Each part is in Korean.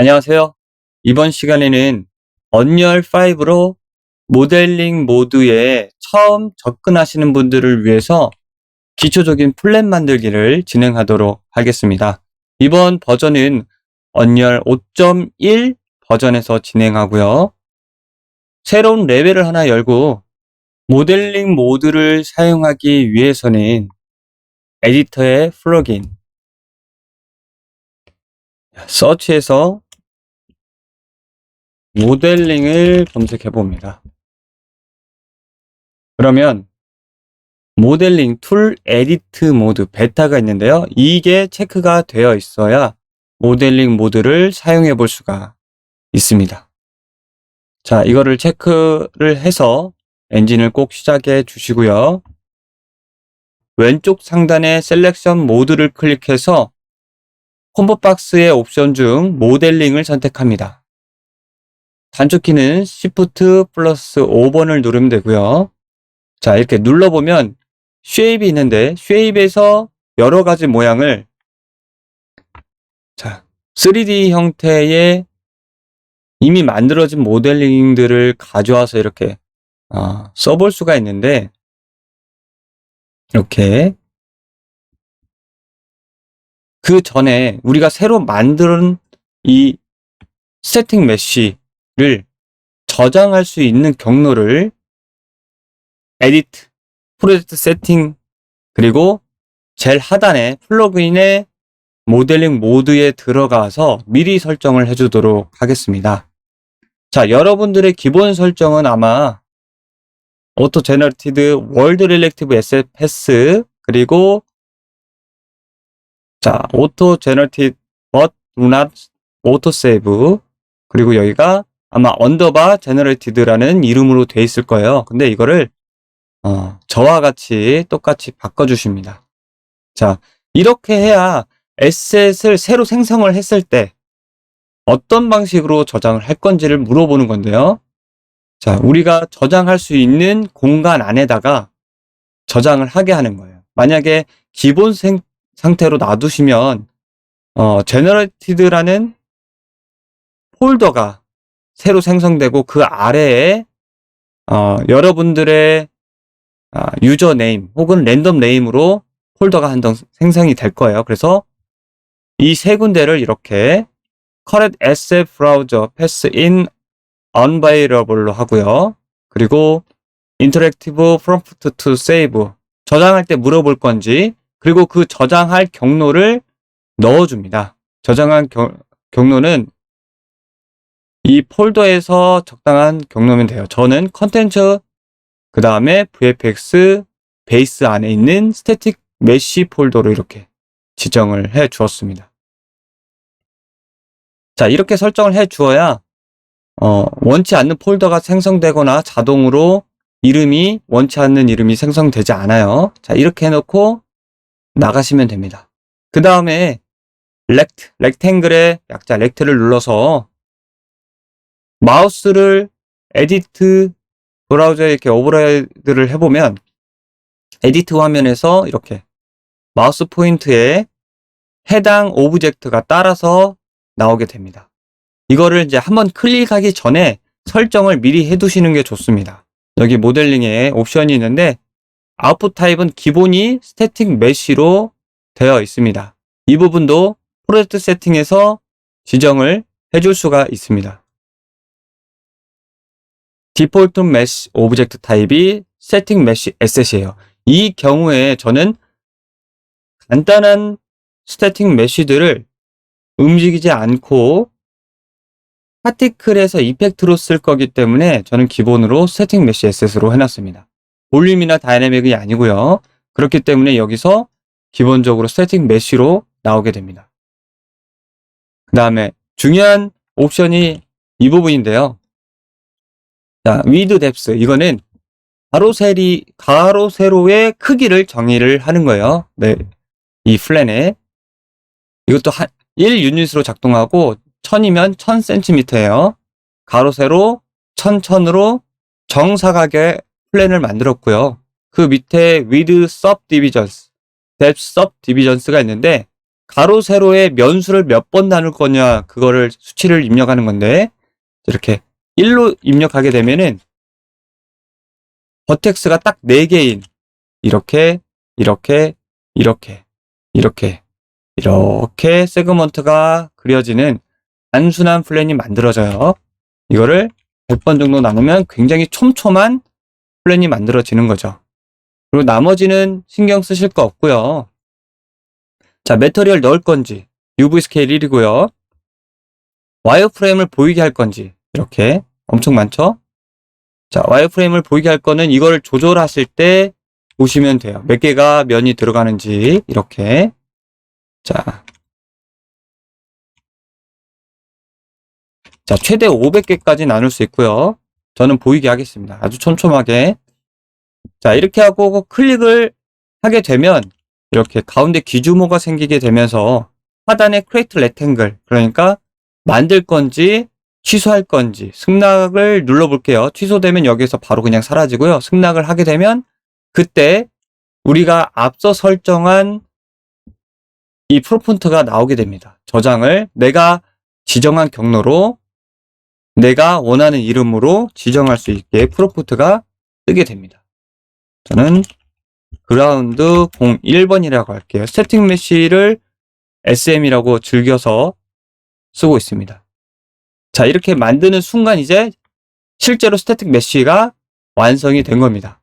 안녕하세요. 이번 시간에는 언리얼 5로 모델링 모드에 처음 접근하시는 분들을 위해서 기초적인 플랫 만들기를 진행하도록 하겠습니다. 이번 버전은 언리얼 5.1 버전에서 진행하고요. 새로운 레벨을 하나 열고 모델링 모드를 사용하기 위해서는 에디터의 플러그인, 서치에서 모델링을 검색해 봅니다. 그러면 모델링 툴 에디트 모드 베타가 있는데요. 이게 체크가 되어 있어야 모델링 모드를 사용해 볼 수가 있습니다. 자, 이거를 체크를 해서 엔진을 꼭 시작해 주시고요. 왼쪽 상단에 셀렉션 모드를 클릭해서 콤보 박스의 옵션 중 모델링을 선택합니다. 단축키는 Shift 플러스 5번을 누르면 되고요. 자, 이렇게 눌러보면 쉐입이 있는데 쉐입에서 여러 가지 모양을 3D 형태의 이미 만들어진 모델링들을 가져와서 이렇게 써볼 수가 있는데, 이렇게 그 전에 우리가 새로 만든 이 스태틱 메쉬를 저장할 수 있는 경로를 에디트, 프로젝트 세팅, 그리고 제일 하단에 플러그인의 모델링 모드에 들어가서 미리 설정을 해주도록 하겠습니다. 자, 여러분들의 기본 설정은 아마 오토 제너레티드 월드 릴렉티브 SFS 그리고 오토 제너레티드 but do not auto save, 그리고 여기가 아마 언더바 제너레티드라는 이름으로 돼 있을 거예요. 근데 이거를 저와 같이 똑같이 바꿔주십니다. 자, 이렇게 해야 에셋을 새로 생성을 했을 때 어떤 방식으로 저장을 할 건지를 물어보는 건데요. 자, 우리가 저장할 수 있는 공간 안에다가 저장을 하게 하는 거예요. 만약에 기본 상태로 놔두시면 제너레티드라는 폴더가 새로 생성되고 그 아래에 여러분들의 유저 네임 혹은 랜덤 네임으로 폴더가 한정 생성이 될 거예요. 그래서 이 세 군데를 이렇게 current SF browser pass in unavailable로 하고요. 그리고 interactive prompt to save, 저장할 때 물어볼 건지, 그리고 그 저장할 경로를 넣어줍니다. 저장한 경로는 이 폴더에서 적당한 경로면 돼요. 저는 컨텐츠, 그 다음에 VFX 베이스 안에 있는 스태틱 메쉬 폴더로 이렇게 지정을 해 주었습니다. 자, 이렇게 설정을 해 주어야 원치 않는 폴더가 생성되거나 자동으로 원치 않는 이름이 생성되지 않아요. 자, 이렇게 해놓고 나가시면 됩니다. 그 다음에 렉탱글의 약자 렉트를 눌러서 마우스를 에디트 브라우저에 이렇게 오버라이드를 해보면 에디트 화면에서 이렇게 마우스 포인트에 해당 오브젝트가 따라서 나오게 됩니다. 이거를 이제 한번 클릭하기 전에 설정을 미리 해두시는 게 좋습니다. 여기 모델링에 옵션이 있는데 아웃풋 타입은 기본이 스태틱 메쉬로 되어 있습니다. 이 부분도 프로젝트 세팅에서 지정을 해줄 수가 있습니다. 디폴트 메쉬 오브젝트 타입이 스태틱 메쉬 에셋이에요. 이 경우에 저는 간단한 스태틱 메쉬들을 움직이지 않고 파티클에서 이펙트로 쓸 거기 때문에 저는 기본으로 스태틱 메쉬 에셋으로 해놨습니다. 볼륨이나 다이내믹이 아니고요. 그렇기 때문에 여기서 기본적으로 스태틱 메쉬로 나오게 됩니다. 그 다음에 중요한 옵션이 이 부분인데요. 자, width depth, 이거는 가로 세로의 크기를 정의를 하는 거예요. 네, 이 플랜에. 이것도 1유닛으로 작동하고 1000이면 1000cm예요. 가로 세로 1000으로 정사각의 플랜을 만들었고요. 그 밑에 width subdivisions, depth subdivisions가 있는데 가로 세로의 면수를 몇 번 나눌 거냐 그거를 수치를 입력하는 건데 이렇게 1로 입력하게 되면은 버텍스가 딱 4개인 이렇게 세그먼트가 그려지는 단순한 플랜이 만들어져요. 이거를 100번 정도 나누면 굉장히 촘촘한 플랜이 만들어지는 거죠. 그리고 나머지는 신경 쓰실 거 없고요. 자, 매터리얼 넣을 건지 UV 스케일 1이고요. 와이어프레임을 보이게 할 건지 이렇게 엄청 많죠? 자, 와이어프레임을 보이게 할 거는 이거를 조절하실 때 보시면 돼요. 몇 개가 면이 들어가는지 이렇게. 자, 최대 500개까지 나눌 수 있고요. 저는 보이게 하겠습니다. 아주 촘촘하게. 자, 이렇게 하고 클릭을 하게 되면 이렇게 가운데 귀주모가 생기게 되면서 하단에 크리에이트 렉탱글, 그러니까 만들 건지 취소할 건지 승낙을 눌러볼게요. 취소되면 여기서 바로 그냥 사라지고요. 승낙을 하게 되면 그때 우리가 앞서 설정한 이 프롬프트가 나오게 됩니다. 저장을 내가 지정한 경로로 내가 원하는 이름으로 지정할 수 있게 프롬프트가 뜨게 됩니다. 저는 그라운드 01번이라고 할게요. 스태틱 메쉬를 SM이라고 즐겨서 쓰고 있습니다. 자, 이렇게 만드는 순간 이제 실제로 스태틱 메쉬가 완성이 된 겁니다.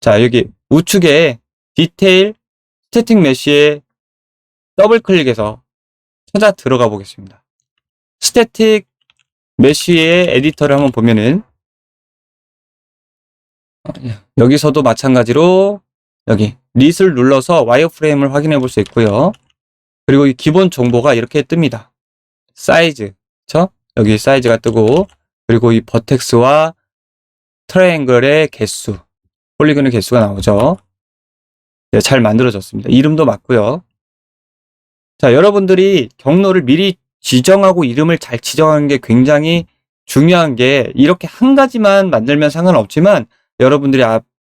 자, 여기 우측에 디테일 스태틱 메쉬에 더블 클릭해서 찾아 들어가 보겠습니다. 스태틱 메쉬의 에디터를 한번 보면은 여기서도 마찬가지로 여기 릿을 눌러서 와이어프레임을 확인해 볼 수 있고요. 그리고 이 기본 정보가 이렇게 뜹니다. 사이즈, 그쵸? 여기 사이즈가 뜨고, 그리고 이 버텍스와 트라이앵글의 개수, 폴리곤의 개수가 나오죠. 네, 잘 만들어졌습니다. 이름도 맞고요. 자, 여러분들이 경로를 미리 지정하고 이름을 잘 지정하는 게 굉장히 중요한 게 이렇게 한 가지만 만들면 상관없지만 여러분들이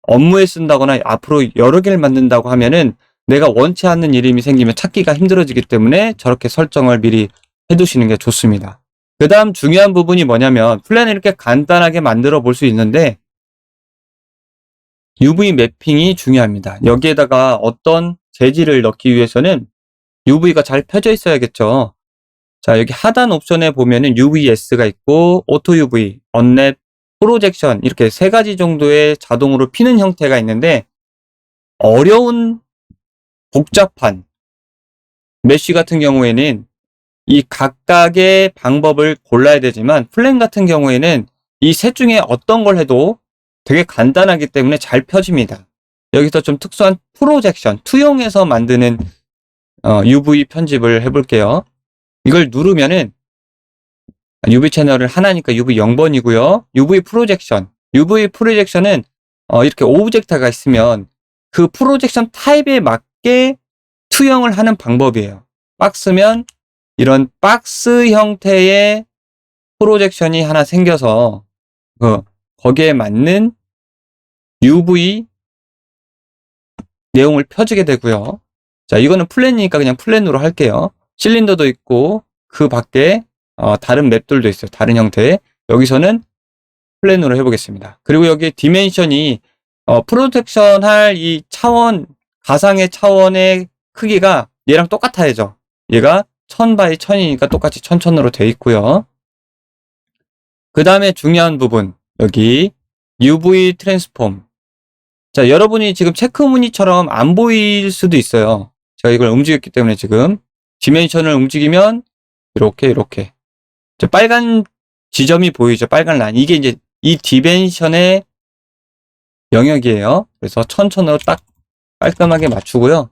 업무에 쓴다거나 앞으로 여러 개를 만든다고 하면은 내가 원치 않는 이름이 생기면 찾기가 힘들어지기 때문에 저렇게 설정을 미리 해두시는 게 좋습니다. 그 다음 중요한 부분이 뭐냐면 플랜을 이렇게 간단하게 만들어 볼 수 있는데 UV 매핑이 중요합니다. 여기에다가 어떤 재질을 넣기 위해서는 UV가 잘 펴져 있어야겠죠. 자, 여기 하단 옵션에 보면은 UVS가 있고 오토 UV, 언랩, 프로젝션 이렇게 3가지 정도의 자동으로 피는 형태가 있는데 어려운 복잡한 메쉬 같은 경우에는 이 각각의 방법을 골라야 되지만 플랜 같은 경우에는 이 셋 중에 어떤 걸 해도 되게 간단하기 때문에 잘 펴집니다. 여기서 좀 특수한 프로젝션, 투영해서 만드는 UV 편집을 해볼게요. 이걸 누르면은 UV 채널을 하나니까 UV 0번이고요. UV 프로젝션은 이렇게 오브젝트가 있으면 그 프로젝션 타입에 맞게 투영을 하는 방법이에요. 박스면 이런 박스 형태의 프로젝션이 하나 생겨서 거기에 맞는 UV 내용을 펴주게 되고요. 자, 이거는 플랜이니까 그냥 플랜으로 할게요. 실린더도 있고 그 밖에 다른 맵들도 있어요. 다른 형태. 여기서는 플랜으로 해보겠습니다. 그리고 여기 디멘션이 프로텍션 할 이 차원, 가상의 차원의 크기가 얘랑 똑같아야죠. 얘가 1000x1000이니까 똑같이 1000으로 되어 있고요. 그 다음에 중요한 부분, 여기 UV 트랜스폼. 자, 여러분이 지금 체크 무늬처럼 안 보일 수도 있어요. 제가 이걸 움직였기 때문에 지금 디멘션을 움직이면 이렇게 빨간 지점이 보이죠. 빨간 라인. 이게 이제 이 디멘션의 영역이에요. 그래서 1000으로 딱 깔끔하게 맞추고요.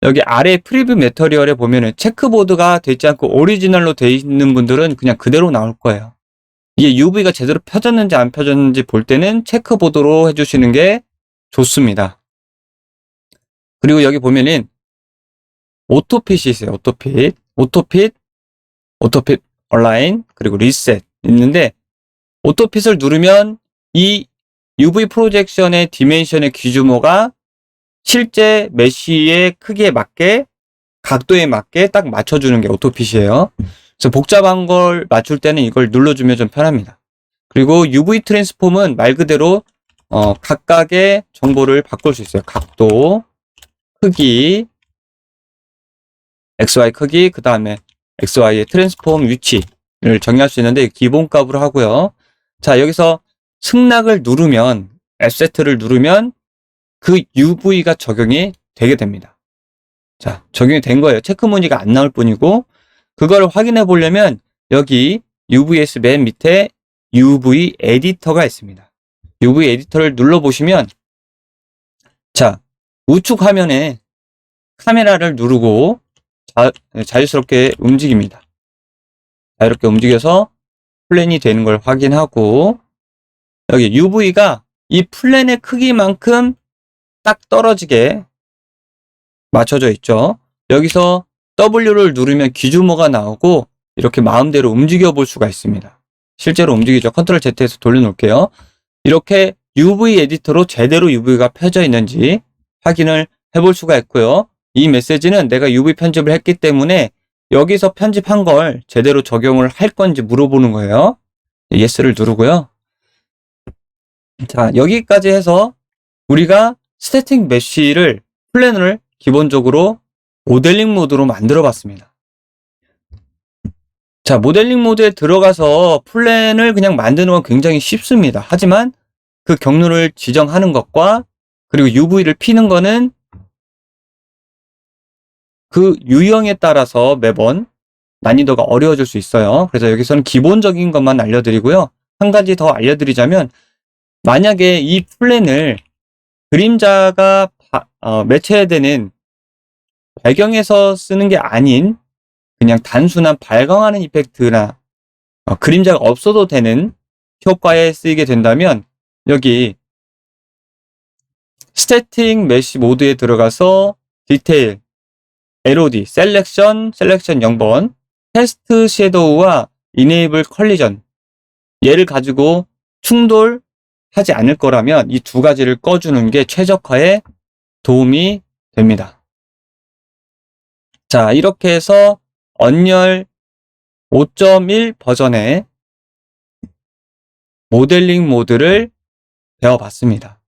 여기 아래 프리뷰 매터리얼에 보면은 체크보드가 되지 않고 오리지널로 되어 있는 분들은 그냥 그대로 나올 거예요. 이게 UV가 제대로 펴졌는지 안 펴졌는지 볼 때는 체크보드로 해주시는 게 좋습니다. 그리고 여기 보면은 오토핏이 있어요. 오토핏 얼라인, 그리고 리셋 있는데 오토핏을 누르면 이 UV 프로젝션의 디멘션의 귀주모가 실제 메쉬의 크기에 맞게 각도에 맞게 딱 맞춰주는 게 오토핏이에요. 그래서 복잡한 걸 맞출 때는 이걸 눌러주면 좀 편합니다. 그리고 UV 트랜스폼은 말 그대로 각각의 정보를 바꿀 수 있어요. 각도, 크기, XY 크기, 그 다음에 XY의 트랜스폼 위치를 정의할 수 있는데 기본값으로 하고요. 자, 여기서 승낙을 누르면, F세트를 누르면 그 UV가 적용이 되게 됩니다. 자, 적용이 된 거예요. 체크무늬가 안 나올 뿐이고, 그걸 확인해 보려면 여기 UVS 맨 밑에 UV 에디터가 있습니다. UV 에디터를 눌러보시면, 자, 우측 화면에 카메라를 누르고 자유스럽게 움직입니다. 자유롭게 움직여서 플랜이 되는 걸 확인하고, 여기 UV가 이 플랜의 크기만큼 딱 떨어지게 맞춰져 있죠. 여기서 W를 누르면 귀주모가 나오고 이렇게 마음대로 움직여 볼 수가 있습니다. 실제로 움직이죠. 컨트롤 Z에서 돌려놓을게요. 이렇게 UV 에디터로 제대로 UV가 펴져 있는지 확인을 해볼 수가 있고요. 이 메시지는 내가 UV 편집을 했기 때문에 여기서 편집한 걸 제대로 적용을 할 건지 물어보는 거예요. Yes를 누르고요. 자, 여기까지 해서 우리가 스태틱 메쉬를 플랜을 기본적으로 모델링 모드로 만들어 봤습니다. 자, 모델링 모드에 들어가서 플랜을 그냥 만드는 건 굉장히 쉽습니다. 하지만 그 경로를 지정하는 것과 그리고 UV를 피는 거는 그 유형에 따라서 매번 난이도가 어려워질 수 있어요. 그래서 여기서는 기본적인 것만 알려드리고요. 한 가지 더 알려드리자면, 만약에 이 플랜을 그림자가 매체되는 배경에서 쓰는 게 아닌 그냥 단순한 발광하는 이펙트나 그림자가 없어도 되는 효과에 쓰이게 된다면 여기 스태틱 메쉬 모드에 들어가서 디테일, LOD, 셀렉션 0번, 테스트 섀도우와 이네이블 컬리전, 얘를 가지고 충돌하지 않을 거라면 이 두 가지를 꺼주는 게 최적화에 도움이 됩니다. 자, 이렇게 해서 언리얼 5.1 버전의 모델링 모드를 배워봤습니다.